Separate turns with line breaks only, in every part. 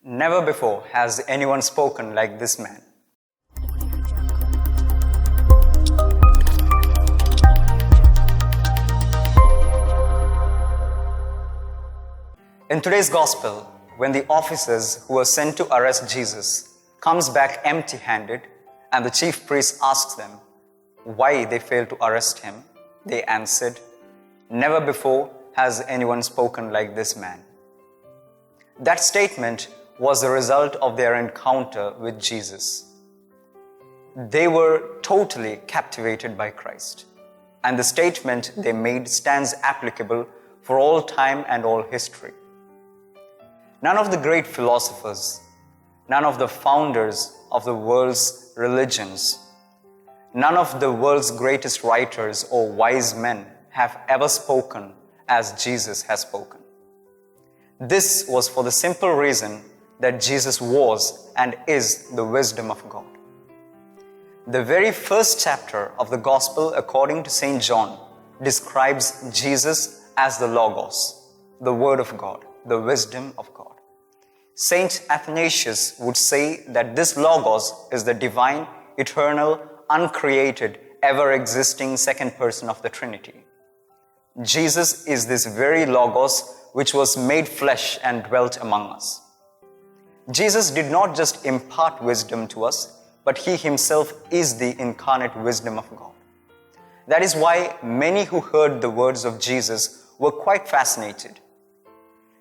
Never before has anyone spoken like this man. In today's gospel, when the officers who were sent to arrest Jesus comes back empty-handed and the chief priest asks them why they failed to arrest him, they answered, "Never before has anyone spoken like this man." That statement was the result of their encounter with Jesus. They were totally captivated by Christ, and the statement they made stands applicable for all time and all history. None of the great philosophers, none of the founders of the world's religions, none of the world's greatest writers or wise men have ever spoken as Jesus has spoken. This was for the simple reason that Jesus was and is the wisdom of God. The very first chapter of the Gospel according to St. John describes Jesus as the Logos, the Word of God, the wisdom of God. Saint Athanasius would say that this Logos is the divine, eternal, uncreated, ever-existing second person of the Trinity. Jesus is this very Logos which was made flesh and dwelt among us. Jesus did not just impart wisdom to us, but he himself is the incarnate wisdom of God. That is why many who heard the words of Jesus were quite fascinated.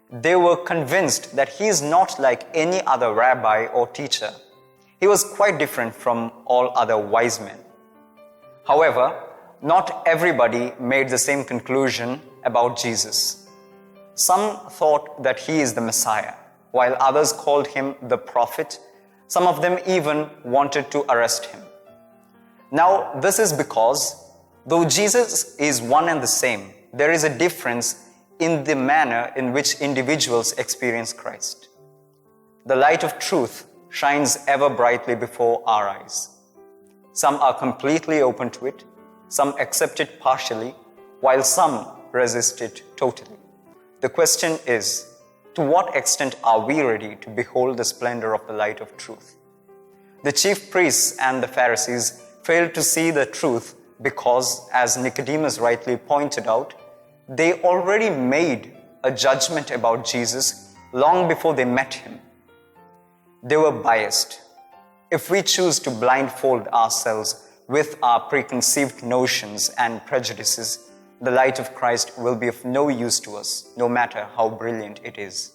They were convinced that he is not like any other rabbi or teacher. He was quite different from all other wise men. However, not everybody made the same conclusion about Jesus. Some thought that he is the Messiah, while others called him the prophet. Some of them even wanted to arrest him. Now, this is because, though Jesus is one and the same, there is a difference in the manner in which individuals experience Christ. The light of truth shines ever brightly before our eyes. Some are completely open to it, some accept it partially, while some resist it totally. The question is, to what extent are we ready to behold the splendor of the light of truth? The chief priests and the Pharisees failed to see the truth because, as Nicodemus rightly pointed out, they already made a judgment about Jesus long before they met him. They were biased. If we choose to blindfold ourselves with our preconceived notions and prejudices, the light of Christ will be of no use to us, no matter how brilliant it is.